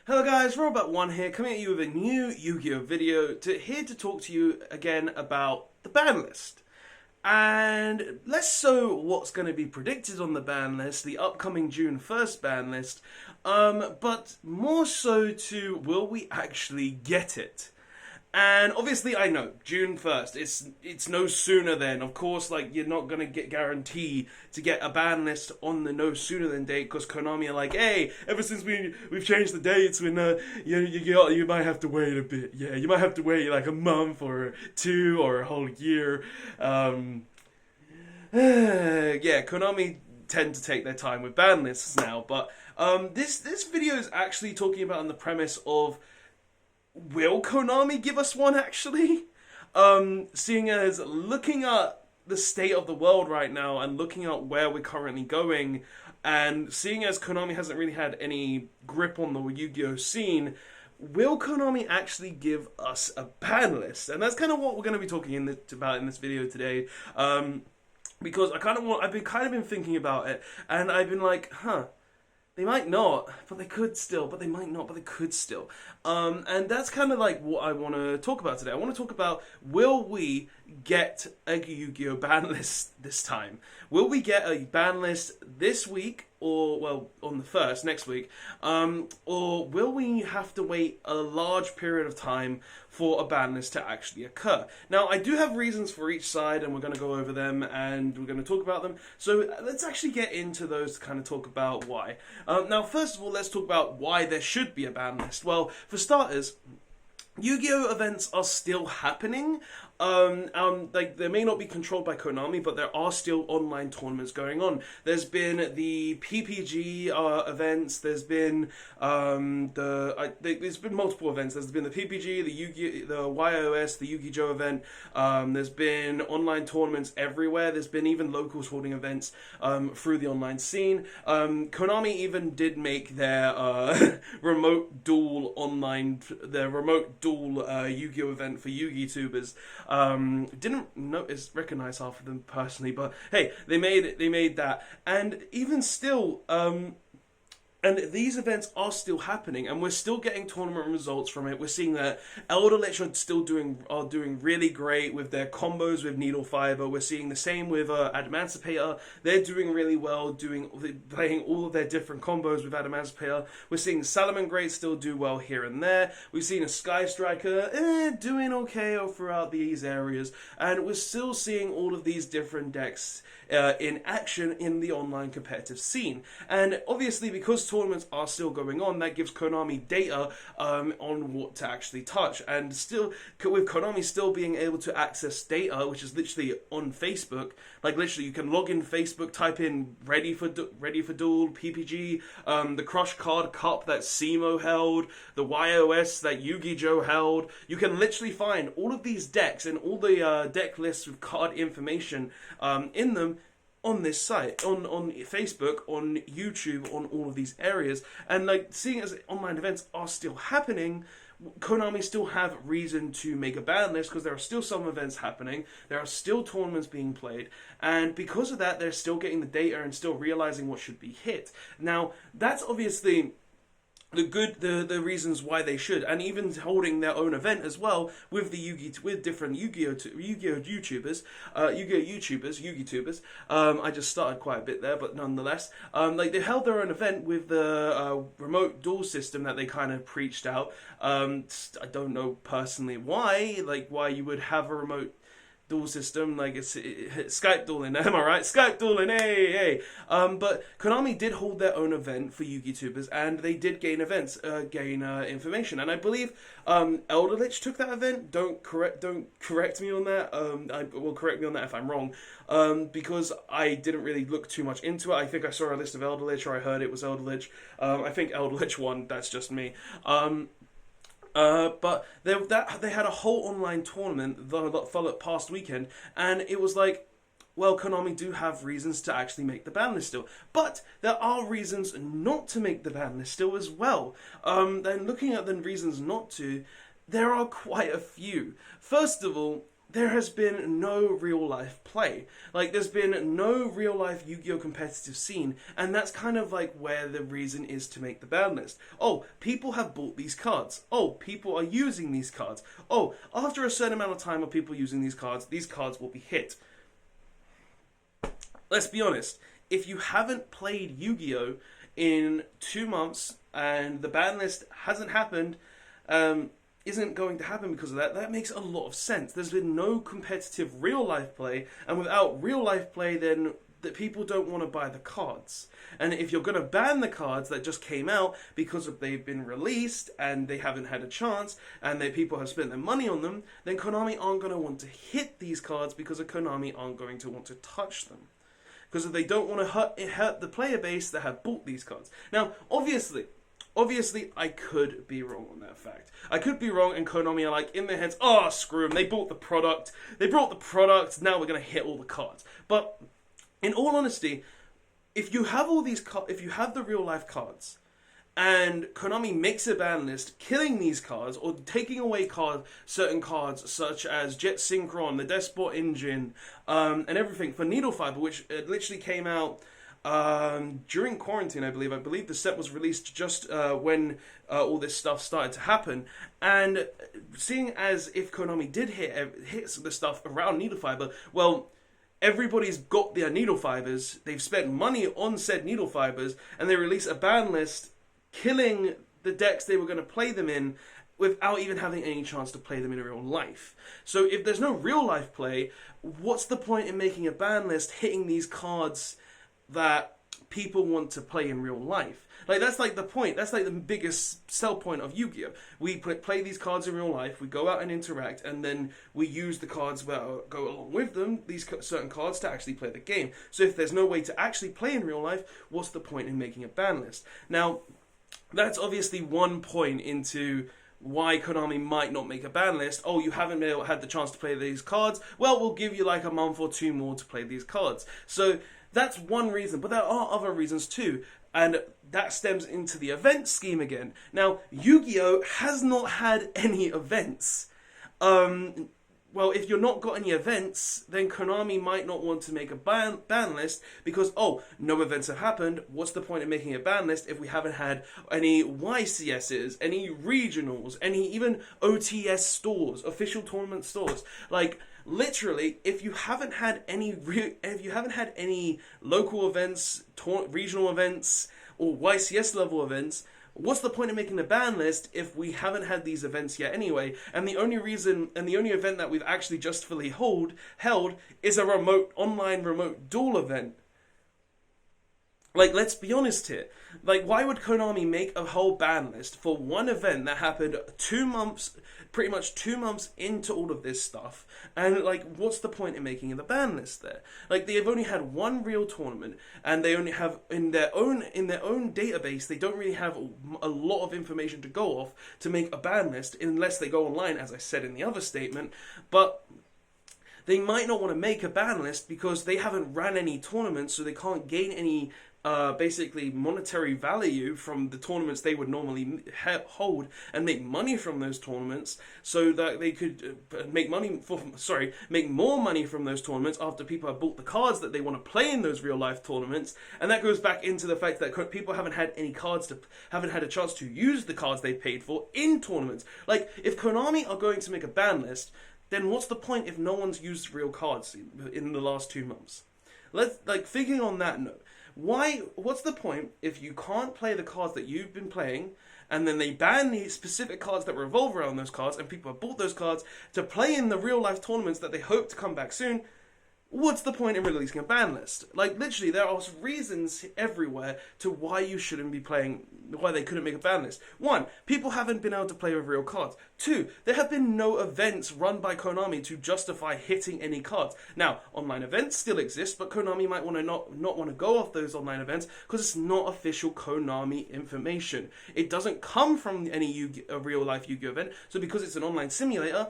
Hello guys, Robot1 here, coming at you with a new Yu-Gi-Oh video here to talk to you again about the ban list. And less so what's going to be predicted on the ban list, the upcoming June 1st ban list, but more so to will we actually get it? And obviously, I know June 1st. It's no sooner than. Of course, like you're not gonna get guarantee to get a ban list on the no sooner than date because Konami are like, hey, ever since we've changed the dates, when you might have to wait a bit. Yeah, you might have to wait like a month or two or a whole year. Yeah, Konami tend to take their time with ban lists now, but this video is actually talking about on the premise of, will Konami give us one, actually? Seeing as looking at the state of the world right now and looking at where we're currently going, and seeing as Konami hasn't really had any grip on the Yu-Gi-Oh scene, will Konami actually give us a ban list? And that's kind of what we're going to be talking about in this video today. Because I've been thinking about it, and I've been like, they might not, but they could still. But they might not, but they could still. And that's kind of like what I want to talk about today. I want to talk about, will we get a Yu-Gi-Oh ban list this time? Will we get a ban list this week, or, well, on the 1st, next week? Or will we have to wait a large period of time for a ban list to actually occur? Now, I do have reasons for each side, and we're going to go over them, and we're going to talk about them. So let's actually get into those to kind of talk about why. Now, first of all, let's talk about why there should be a ban list. Well, for starters, Yu-Gi-Oh events are still happening. Like they may not be controlled by Konami, but there are still online tournaments going on. There's been the PPG events. There's been there's been multiple events. There's been the PPG, the YOS, the YuGiOh event. There's been online tournaments everywhere. There's been even locals holding events through the online scene. Konami even did make their remote duel Yu-Gi-Oh event for YuGiTubers. Didn't recognize half of them personally, but hey, they made that, and even still, and these events are still happening, and we're still getting tournament results from it. We're seeing that Elder Lich are doing really great with their combos with Needle Fiber. We're seeing the same with Adamantipator. They're doing really well, playing all of their different combos with Adamantipator. We're seeing Salomon Great still do well here and there. We've seen a Sky Striker doing okay throughout these areas, and we're still seeing all of these different decks in action in the online competitive scene. And obviously, because tournaments are still going on, that gives Konami data on what to actually touch. And still, with Konami still being able to access data, which is literally on Facebook, like literally you can log in Facebook, type in ready for duel PPG, the Crush Card Cup that Simo held, the YOS that YuGiOh held. You can literally find all of these decks and all the deck lists with card information in them on this site, on Facebook, on YouTube, on all of these areas. And like, seeing as online events are still happening, Konami still have reason to make a ban list, because there are still some events happening, there are still tournaments being played, and because of that, they're still getting the data and still realizing what should be hit. Now, that's obviously the reasons why they should, and even holding their own event as well with different Yu-Gi-Oh YouTubers, YuGiTubers. I just started quite a bit there, but nonetheless, like they held their own event with the remote duel system that they kind of preached out. I don't know personally why you would have a remote duel system, like it's Skype dueling, am I right? Skype dueling, hey. But Konami did hold their own event for YuGiTubers, and they did gain information. And I believe Elder Lich took that event. Don't correct me on that. Correct me on that if I'm wrong. Because I didn't really look too much into it. I think I saw a list of Elder Lich, or I heard it was Elder Lich. I think Elder Lich won. That's just me. But they had a whole online tournament that followed past weekend, and it was like, well, Konami do have reasons to actually make the ban list still. But there are reasons not to make the ban list still as well. Then looking at the reasons not to, there are quite a few. First of all, there has been no real life play. Like, there's been no real life Yu-Gi-Oh! Competitive scene, and that's kind of like where the reason is to make the ban list. Oh, people have bought these cards. Oh, people are using these cards. Oh, after a certain amount of time of people using these cards will be hit. Let's be honest, if you haven't played Yu-Gi-Oh! In 2 months and the ban list hasn't happened, isn't going to happen because of that, that makes a lot of sense. There's been no competitive real life play, and without real life play, then that people don't want to buy the cards. And if you're going to ban the cards that just came out because they've been released and they haven't had a chance and people have spent their money on them, then Konami aren't going to want to hit these cards because Konami aren't going to want to touch them. Because they don't want to hurt the player base that have bought these cards. Now, obviously, I could be wrong on that fact. I could be wrong, and Konami are like, in their heads, oh, screw them, they bought the product. They brought the product, now we're going to hit all the cards. But, in all honesty, if you have if you have the real-life cards, and Konami makes a ban list, killing these cards, or taking away certain cards, such as Jet Synchron, the Despot Engine, and everything for Needle Fiber, which literally came out during quarantine, I believe. I believe the set was released just when all this stuff started to happen. And seeing as if Konami did hit the stuff around Needle Fiber, well, everybody's got their needle fibers, they've spent money on said needle fibers, and they release a ban list killing the decks they were going to play them in without even having any chance to play them in real life. So if there's no real life play, what's the point in making a ban list hitting these cards that people want to play in real life? Like, that's like the point. That's like the biggest sell point of Yu-Gi-Oh! We play these cards in real life, we go out and interact, and then we use the cards that go along with them, these certain cards, to actually play the game. So if there's no way to actually play in real life, what's the point in making a ban list? Now, that's obviously one point into why Konami might not make a ban list. Oh, you haven't had the chance to play these cards? Well, we'll give you like a month or two more to play these cards. So that's one reason, but there are other reasons too. And that stems into the event scheme again. Now, Yu-Gi-Oh! Has not had any events. Well, if you're not got any events, then Konami might not want to make a ban list because, oh, no events have happened. What's the point of making a ban list if we haven't had any YCSs, any regionals, any even OTS stores, official tournament stores? Like, literally, if you haven't had any local events, regional events, or YCS level events, what's the point of making a ban list if we haven't had these events yet anyway? And the only event that we've actually justly held is a online remote duel event. Like, let's be honest here. Like, why would Konami make a whole ban list for one event that happened 2 months, pretty much 2 months into all of this stuff? And, like, what's the point in making the ban list there? Like, they've only had one real tournament, and they only have, in their own database, they don't really have a lot of information to go off to make a ban list, unless they go online, as I said in the other statement. But they might not want to make a ban list because they haven't ran any tournaments, so they can't gain any basically monetary value from the tournaments they would normally hold and make money from those tournaments, so that they could make more money from those tournaments after people have bought the cards that they want to play in those real life tournaments. And that goes back into the fact that people haven't had a chance to use the cards they paid for in tournaments. Like, if Konami are going to make a ban list, then what's the point if no one's used real cards in the last 2 months? Thinking on that note, what's the point if you can't play the cards that you've been playing, and then they ban the specific cards that revolve around those cards, and people have bought those cards to play in the real life tournaments that they hope to come back soon? What's the point in releasing a ban list? Like, literally, there are reasons everywhere to why you shouldn't be playing, why they couldn't make a ban list. 1, people haven't been able to play with real cards. 2, there have been no events run by Konami to justify hitting any cards. Now, online events still exist, but Konami might want to not want to go off those online events because it's not official Konami information. It doesn't come from any real life Yu-Gi-Oh event, so because it's an online simulator,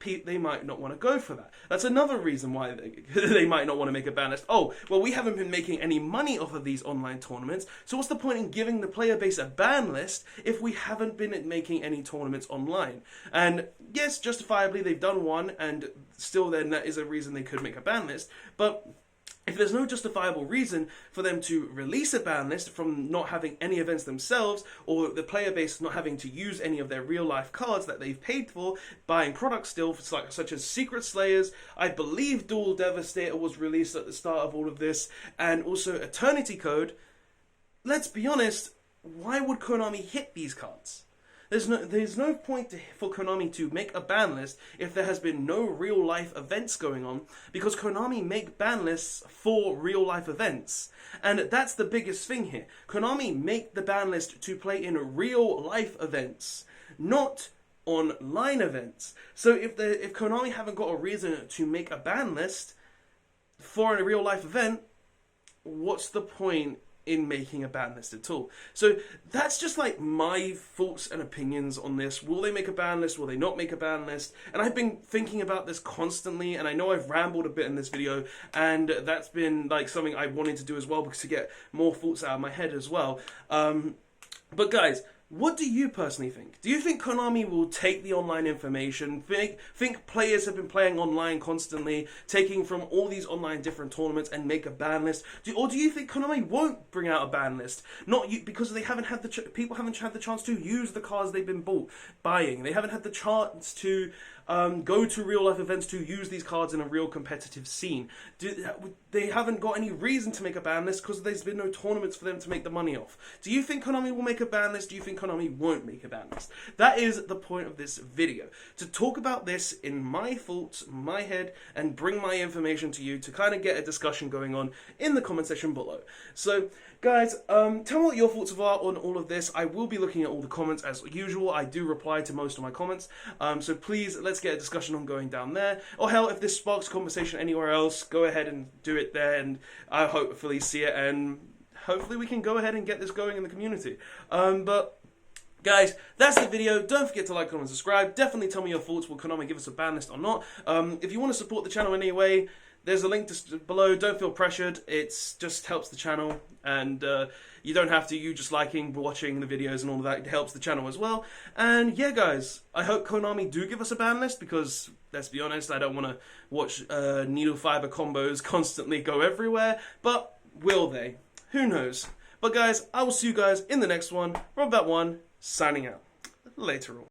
they might not want to go for that. That's another reason why they might not want to make a ban list. Oh, well, we haven't been making any money off of these online tournaments, so what's the point in giving the player base a ban list if we haven't been making any tournaments online? And yes, justifiably, they've done one, and still then that is a reason they could make a ban list, but if there's no justifiable reason for them to release a ban list from not having any events themselves, or the player base not having to use any of their real-life cards that they've paid for, buying products still, such as Secret Slayers, I believe Dual Devastator was released at the start of all of this, and also Eternity Code, let's be honest, why would Konami hit these cards? There's no point for Konami to make a ban list if there has been no real life events going on, because Konami make ban lists for real life events. And that's the biggest thing here. Konami make the ban list to play in real life events, not online events. So if Konami haven't got a reason to make a ban list for a real life event, what's the point in making a ban list at all? So that's just like my thoughts and opinions on this. Will they make a ban list? Will they not make a ban list? And I've been thinking about this constantly, and I know I've rambled a bit in this video, and that's been like something I wanted to do as well, because to get more thoughts out of my head as well. But guys, what do you personally think? Do you think Konami will take the online information, think players have been playing online constantly, taking from all these online different tournaments, and make a ban list? Or do you think Konami won't bring out a ban list? Because they haven't had people haven't had the chance to use the cards they've been buying. They haven't had the chance to go to real life events to use these cards in a real competitive scene. They haven't got any reason to make a ban list because there's been no tournaments for them to make the money off. Do you think Konami will make a ban list? Do you think Konami won't make a ban list? That is the point of this video, to talk about this in my thoughts, my head, and bring my information to you to kind of get a discussion going on in the comment section below. So guys, tell me what your thoughts are on all of this. I will be looking at all the comments as usual. I do reply to most of my comments, so please, let's get a discussion on going down there. Or hell, if this sparks conversation anywhere else, go ahead and do it there, and I hopefully see it, and hopefully we can go ahead and get this going in the community. But guys, that's the video. Don't forget to like, comment, and subscribe. Definitely tell me your thoughts. Will Konami give us a ban list or not? If you want to support the channel in any way, there's a link below. Don't feel pressured. It just helps the channel, and you don't have to. You just liking, watching the videos and all of that, it helps the channel as well. And yeah, guys, I hope Konami do give us a ban list, because let's be honest, I don't want to watch needle fiber combos constantly go everywhere. But will they? Who knows? But guys, I will see you guys in the next one. Rob that one, signing out. Later on.